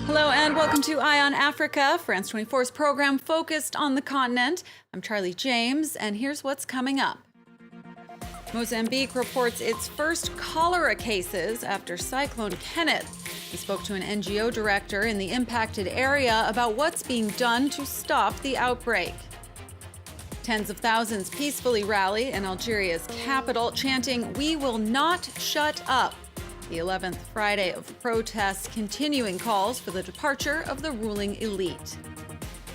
Hello and welcome to Eye on Africa, France 24's program focused on the continent. I'm Charlie James, and here's what's coming up. Mozambique reports its first cholera cases after Cyclone Kenneth. We spoke to an NGO director in the impacted area about what's being done to stop the outbreak. Tens of thousands peacefully rally in Algeria's capital, chanting, "We will not shut up." The 11th Friday of protests, continuing calls for the departure of the ruling elite.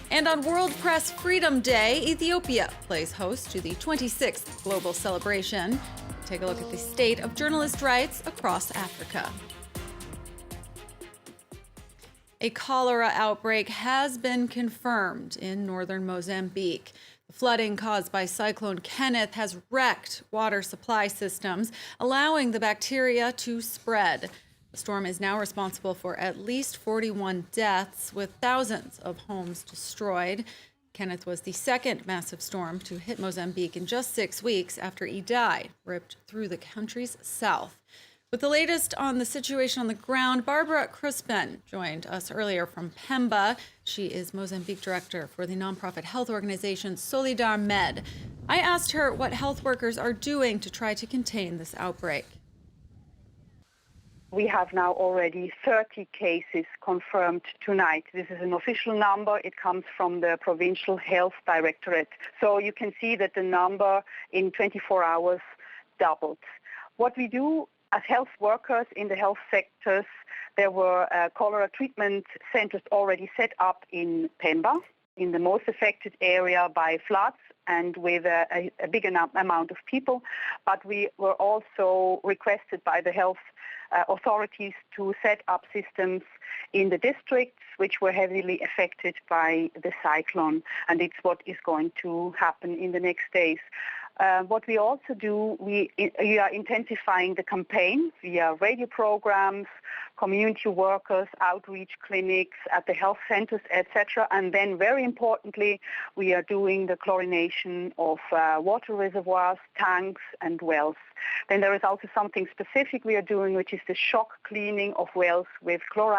And on World Press Freedom Day, Ethiopia plays host to the 26th global celebration. Take a look at the state of journalist rights across Africa. A cholera outbreak has been confirmed in northern Mozambique. The flooding caused by Cyclone Kenneth has wrecked water supply systems, allowing the bacteria to spread. The storm is now responsible for at least 41 deaths, with thousands of homes destroyed. Kenneth was the second massive storm to hit Mozambique in just 6 weeks after Idai ripped through the country's south. With the latest on the situation on the ground, Barbara Crispin joined us earlier from Pemba. She is Mozambique director for the nonprofit health organization Solidar Med. I asked her what health workers are doing to try to contain this outbreak. We have now already 30 cases confirmed tonight. This is an official number. It comes from the Provincial Health Directorate. So you can see that the number in 24 hours doubled. What we do as health workers in the health sectors, there were cholera treatment centers already set up in Pemba, in the most affected area by floods and with a big amount of people. But we were also requested by the health authorities to set up systems in the districts which were heavily affected by the cyclone. And it's what is going to happen in the next days. What we also do, we are intensifying the campaign via radio programs, community workers, outreach clinics at the health centers, etc. And then very importantly, we are doing the chlorination of water reservoirs, tanks and wells. Then there is also something specific we are doing, which is the shock cleaning of wells with chlor,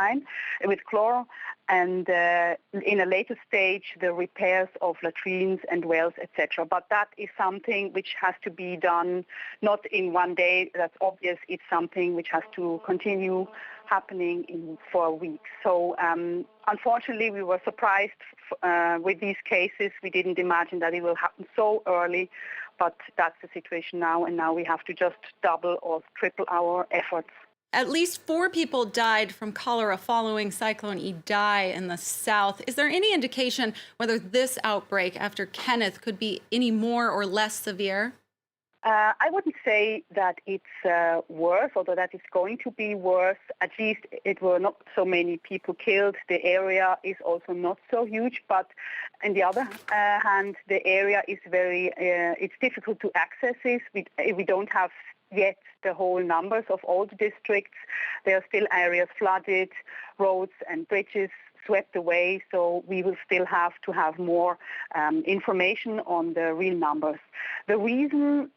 and in a later stage, the repairs of latrines and wells, etc. But that is something which has to be done not in one day. That's obvious. It's something which has to continue happening for weeks. So unfortunately, we were surprised with these cases. We didn't imagine that it will happen so early, but that's the situation now, and now we have to just double or triple our efforts. At least 4 people died from cholera following Cyclone Idai in the south. Is there any indication whether this outbreak after Kenneth could be any more or less severe? I wouldn't say that it's worse, although that it's going to be worse. At least it were not so many people killed. The area is also not so huge, but on the other hand, the area is it's difficult to access this. We don't have yet the whole numbers of all the districts. There are still areas flooded, roads and bridges swept away, so we will still have to have more information on the real numbers. The reason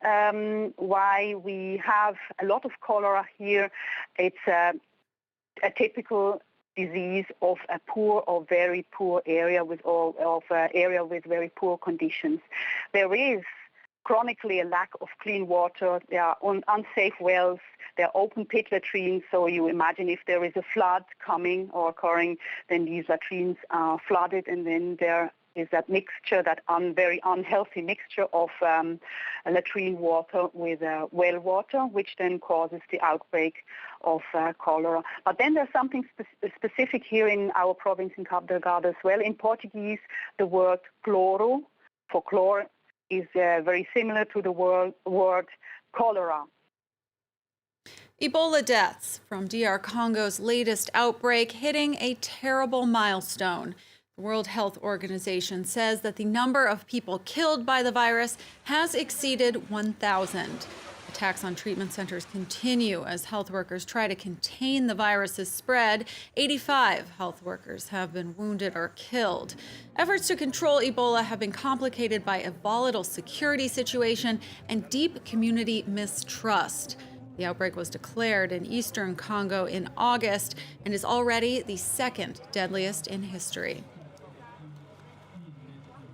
why we have a lot of cholera here, it's a typical disease of a poor or very poor area with very poor conditions. There is chronically a lack of clean water. There are unsafe wells. There are open pit latrines. So you imagine if there is a flood coming or occurring, then these latrines are flooded, and then there is that mixture, that very unhealthy mixture of latrine water with well water, which then causes the outbreak of cholera. But then there's something specific here in our province in Cabo Delgado as well. In Portuguese, the word chloro, for chlor, is very similar to the word cholera. Ebola deaths from DR Congo's latest outbreak hitting a terrible milestone. The World Health Organization says that the number of people killed by the virus has exceeded 1,000. Attacks on treatment centers continue as health workers try to contain the virus's spread. 85 health workers have been wounded or killed. Efforts to control Ebola have been complicated by a volatile security situation and deep community mistrust. The outbreak was declared in eastern Congo in August and is already the second deadliest in history.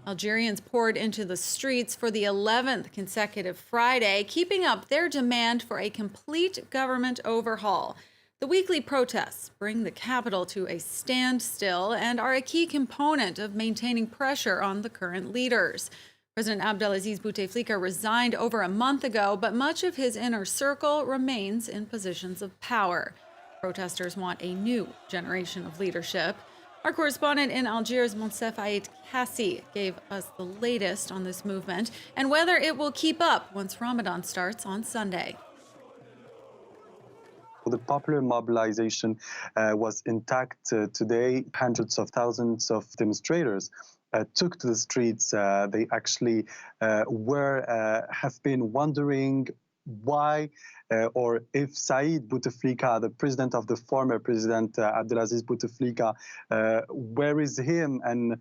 Algerians poured into the streets for the 11th consecutive Friday, keeping up their demand for a complete government overhaul. The weekly protests bring the capital to a standstill and are a key component of maintaining pressure on the current leaders. President Abdelaziz Bouteflika resigned over a month ago, but much of his inner circle remains in positions of power. Protesters want a new generation of leadership. Our correspondent in Algiers, Monsef Ait Kassi, gave us the latest on this movement and whether it will keep up once Ramadan starts on Sunday. The popular mobilization was intact today. Hundreds of thousands of demonstrators took to the streets. They actually have been wondering why or if Said Bouteflika, the president of the former president Abdelaziz Bouteflika, where is him and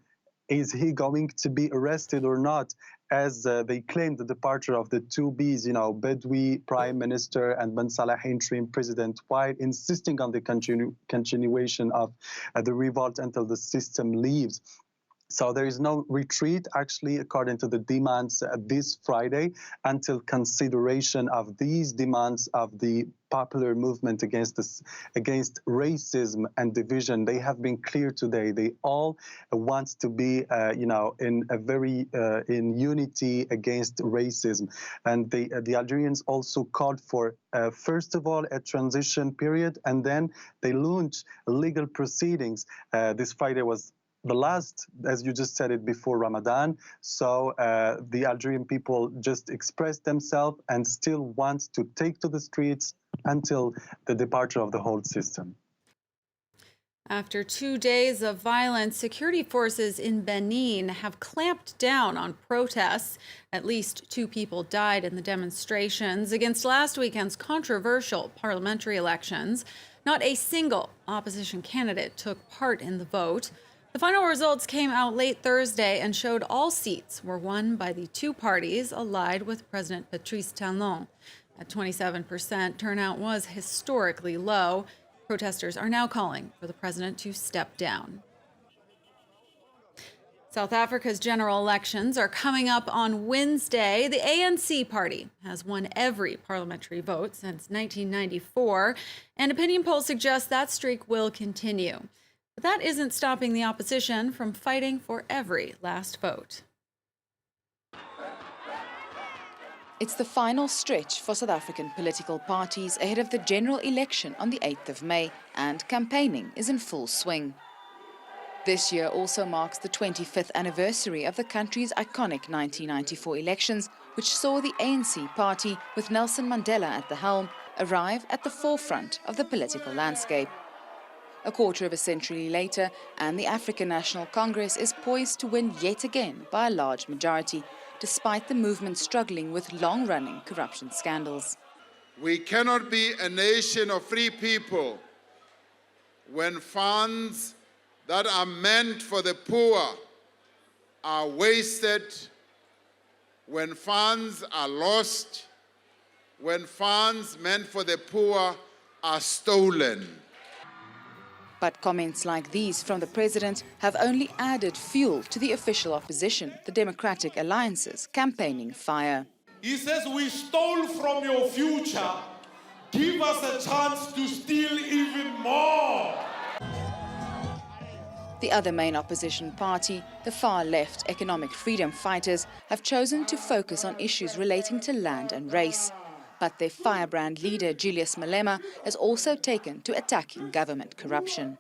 is he going to be arrested or not? As they claim the departure of the two Bs, Bedoui Prime Minister and Ben Salah interim president, while insisting on the continuation of the revolt until the system leaves. So there is no retreat, actually, according to the demands this Friday, until consideration of these demands of the popular movement against racism and division. They have been clear today. They all want to be, in unity against racism. And the Algerians also called for, first of all, a transition period, and then they launched legal proceedings. This Friday was the last, as you just said it, before Ramadan. So the Algerian people just expressed themselves and still want to take to the streets until the departure of the whole system. After 2 days of violence, security forces in Benin have clamped down on protests. At least 2 people died in the demonstrations against last weekend's controversial parliamentary elections. Not a single opposition candidate took part in the vote. The final results came out late Thursday and showed all seats were won by the 2 parties allied with President Patrice Talon. At 27%, turnout was historically low. Protesters are now calling for the president to step down. South Africa's general elections are coming up on Wednesday. The ANC party has won every parliamentary vote since 1994, and opinion polls suggest that streak will continue. But that isn't stopping the opposition from fighting for every last vote. It's the final stretch for South African political parties ahead of the general election on the 8th of May, and campaigning is in full swing. This year also marks the 25th anniversary of the country's iconic 1994 elections, which saw the ANC party, with Nelson Mandela at the helm, arrive at the forefront of the political landscape. A quarter of a century later, and the African National Congress is poised to win yet again by a large majority, despite the movement struggling with long-running corruption scandals. We cannot be a nation of free people when funds that are meant for the poor are wasted, when funds are lost, when funds meant for the poor are stolen. But comments like these from the president have only added fuel to the official opposition, the Democratic Alliance's campaigning fire. He says, we stole from your future. Give us a chance to steal even more. The other main opposition party, the far-left Economic Freedom Fighters, have chosen to focus on issues relating to land and race. But their firebrand leader, Julius Malema, has also taken to attacking government corruption.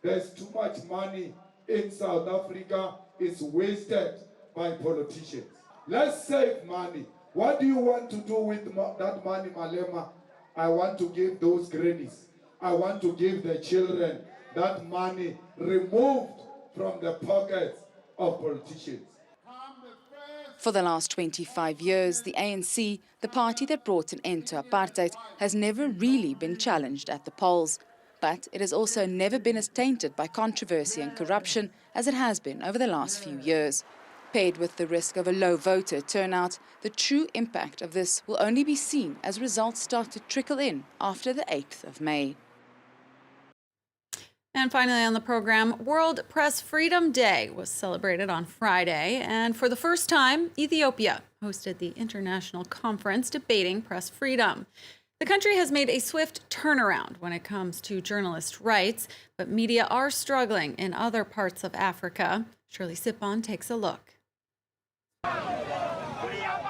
There's too much money in South Africa. It's wasted by politicians. Let's save money. What do you want to do with that money, Malema? I want to give those grannies. I want to give the children that money removed from the pockets of politicians. For the last 25 years, the ANC, the party that brought an end to apartheid, has never really been challenged at the polls. But it has also never been as tainted by controversy and corruption as it has been over the last few years. Paired with the risk of a low voter turnout, the true impact of this will only be seen as results start to trickle in after the 8th of May. And finally on the program, World Press Freedom Day was celebrated on Friday. And for the first time, Ethiopia hosted the international conference debating press freedom. The country has made a swift turnaround when it comes to journalist rights, but media are struggling in other parts of Africa. Shirley Sipon takes a look.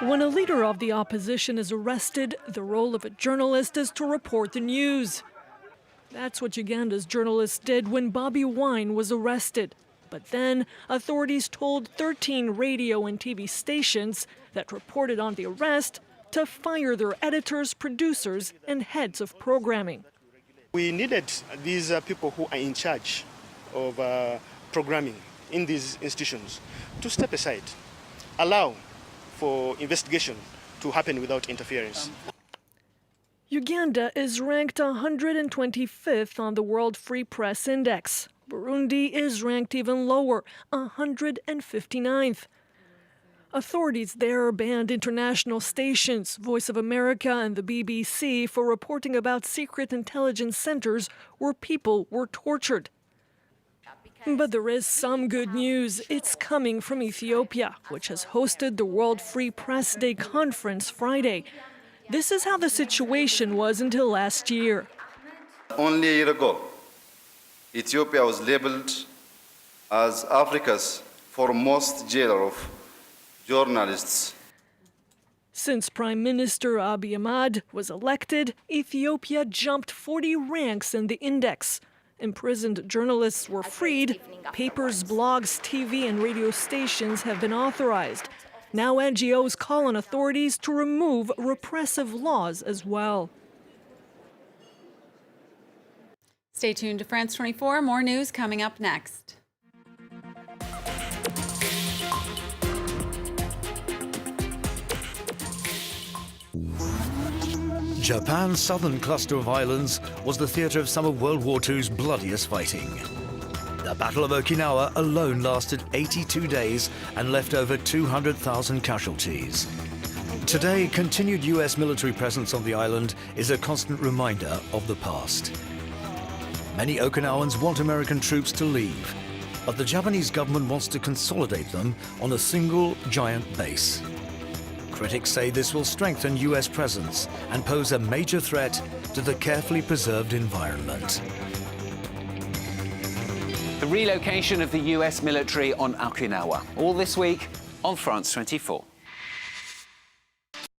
When a leader of the opposition is arrested, the role of a journalist is to report the news. That's what Uganda's journalists did when Bobi Wine was arrested. But then authorities told 13 radio and TV stations that reported on the arrest to fire their editors, producers, and heads of programming. We needed these people who are in charge of programming in these institutions to step aside, allow for investigation to happen without interference. Uganda is ranked 125th on the World Free Press Index. Burundi is ranked even lower, 159th. Authorities there banned international stations, Voice of America and the BBC, for reporting about secret intelligence centers where people were tortured. But there is some good news. It's coming from Ethiopia, which has hosted the World Free Press Day conference Friday. This is how the situation was until last year. Only a year ago, Ethiopia was labeled as Africa's foremost jailer of journalists. Since Prime Minister Abiy Ahmed was elected, Ethiopia jumped 40 ranks in the index. Imprisoned journalists were freed. Papers, blogs, TV and radio stations have been authorized. Now NGOs call on authorities to remove repressive laws as well. Stay tuned to France 24. More news coming up next. Japan's southern cluster of islands was the theatre of some of World War II's bloodiest fighting. The Battle of Okinawa alone lasted 82 days and left over 200,000 casualties. Today, continued US military presence on the island is a constant reminder of the past. Many Okinawans want American troops to leave, but the Japanese government wants to consolidate them on a single giant base. Critics say this will strengthen US presence and pose a major threat to the carefully preserved environment. The relocation of the US military on Okinawa, all this week on France 24.